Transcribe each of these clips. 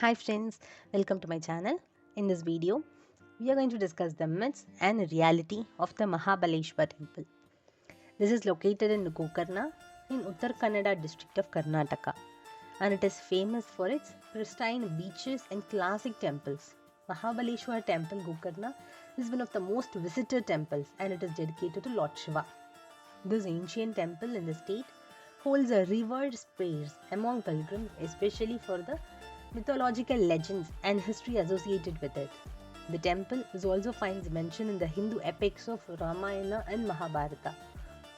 Hi friends, welcome to my channel. In this video, we are going to discuss the myths and reality of the Mahabaleshwar temple. This is located in Gokarna in Uttar Kannada district of Karnataka, and it is famous for its pristine beaches and classic temples. Mahabaleshwar temple Gokarna is one of the most visited temples and it is dedicated to Lord Shiva. This ancient temple in the state holds a revered space among pilgrims, especially for the mythological legends and history associated with it. The temple is also finds mention in the Hindu epics of Ramayana and Mahabharata.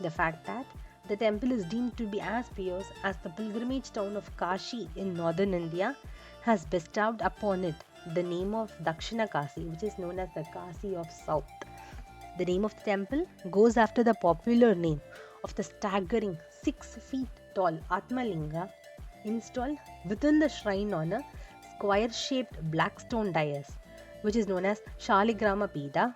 The fact that the temple is deemed to be as pious as the pilgrimage town of Kashi in northern India has bestowed upon it the name of Dakshina Kasi, which is known as the Kasi of South. The name of the temple goes after the popular name of the staggering 6 feet tall Atmalinga installed within the shrine on a square-shaped black stone dais, which is known as Shaligrama Pida,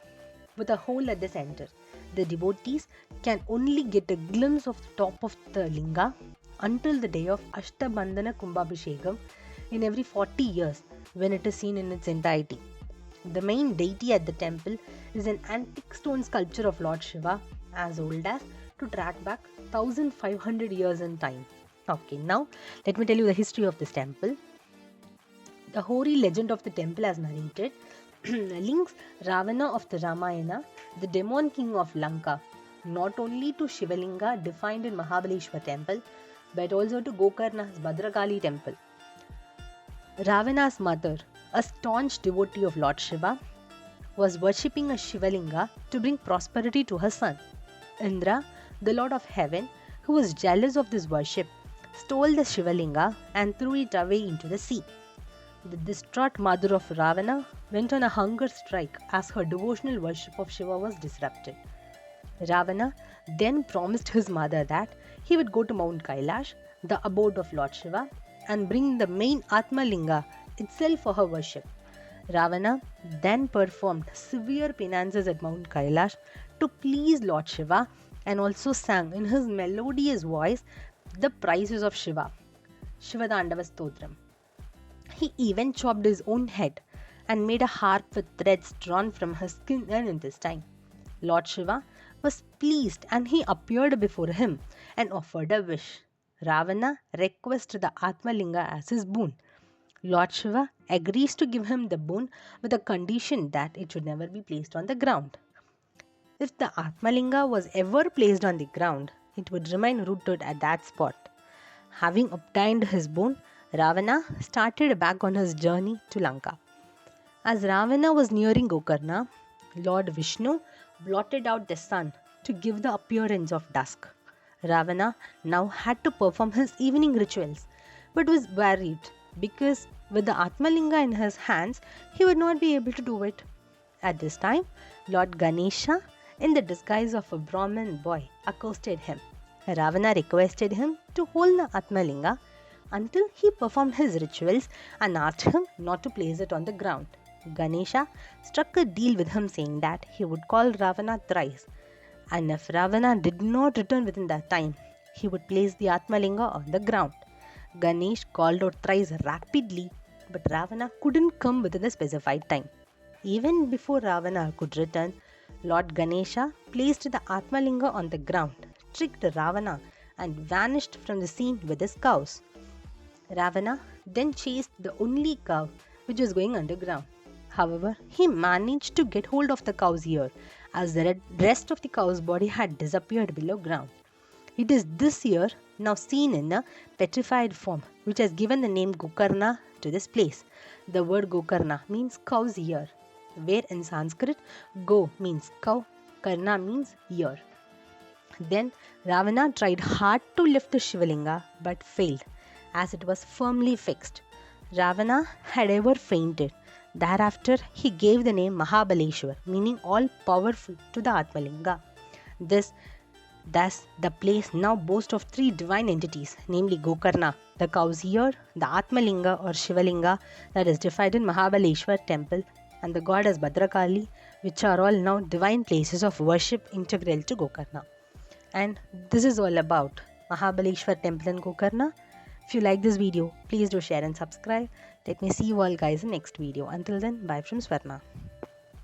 with a hole at the center. The devotees can only get a glimpse of the top of the linga until the day of Ashtabandhana Kumbhabhishekam in every 40 years, when it is seen in its entirety. The main deity at the temple is an antique stone sculpture of Lord Shiva, as old as to track back 1500 years in time. Okay, now let me tell you the history of this temple. The hoary legend of the temple, as narrated, links Ravana of the Ramayana, the demon king of Lanka, not only to Shivalinga defined in Mahabaleshwar temple, but also to Gokarna's Bhadrakali temple. Ravana's mother, a staunch devotee of Lord Shiva, was worshipping a Shivalinga to bring prosperity to her son. Indra, the Lord of Heaven, who was jealous of this worship, stole the Shivalinga and threw it away into the sea. The distraught mother of Ravana went on a hunger strike as her devotional worship of Shiva was disrupted. Ravana then promised his mother that he would go to Mount Kailash, the abode of Lord Shiva, and bring the main Atmalinga itself for her worship. Ravana then performed severe penances at Mount Kailash to please Lord Shiva and also sang in his melodious voice the praises of Shiva, Shivadandava Stotram. He even chopped his own head and made a harp with threads drawn from his skin and intestine. Lord Shiva was pleased and he appeared before him and offered a wish. Ravana requested the Atmalinga as his boon. Lord Shiva agrees to give him the boon with a condition that it should never be placed on the ground. If the Atmalinga was ever placed on the ground, it would remain rooted at that spot. Having obtained his boon, Ravana started back on his journey to Lanka. As Ravana was nearing Gokarna, Lord Vishnu blotted out the sun to give the appearance of dusk. Ravana now had to perform his evening rituals, but was worried because with the Atmalinga in his hands, he would not be able to do it. At this time, Lord Ganesha, in the disguise of a Brahmin boy, accosted him. Ravana requested him to hold the Atmalinga until he performed his rituals and asked him not to place it on the ground. Ganesha struck a deal with him, saying that he would call Ravana thrice, and if Ravana did not return within that time, he would place the Atmalinga on the ground. Ganesh called out thrice rapidly, but Ravana couldn't come within the specified time. Even before Ravana could return, Lord Ganesha placed the Atmalinga on the ground, tricked Ravana, and vanished from the scene with his cows. Ravana then chased the only cow which was going underground. However, he managed to get hold of the cow's ear, as the rest of the cow's body had disappeared below ground. It is this ear, now seen in a petrified form, which has given the name Gokarna to this place. The word Gokarna means cow's ear, where in Sanskrit Go means cow, Karna means ear. Then Ravana tried hard to lift the Shivalinga but failed, as it was firmly fixed. Ravana had ever fainted. Thereafter, he gave the name Mahabaleshwar, meaning all powerful, to the Atmalinga. Thus, the place now boasts of 3 divine entities, namely Gokarna, the cow's ear, the Atmalinga or Shivalinga that is deified in Mahabaleshwar temple, and the goddess Bhadrakali, which are all now divine places of worship integral to Gokarna. And this is all about Mahabaleshwar temple in Gokarna. If you like this video, please do share and subscribe. Let me see you all guys in next video. Until then, bye from Swarna.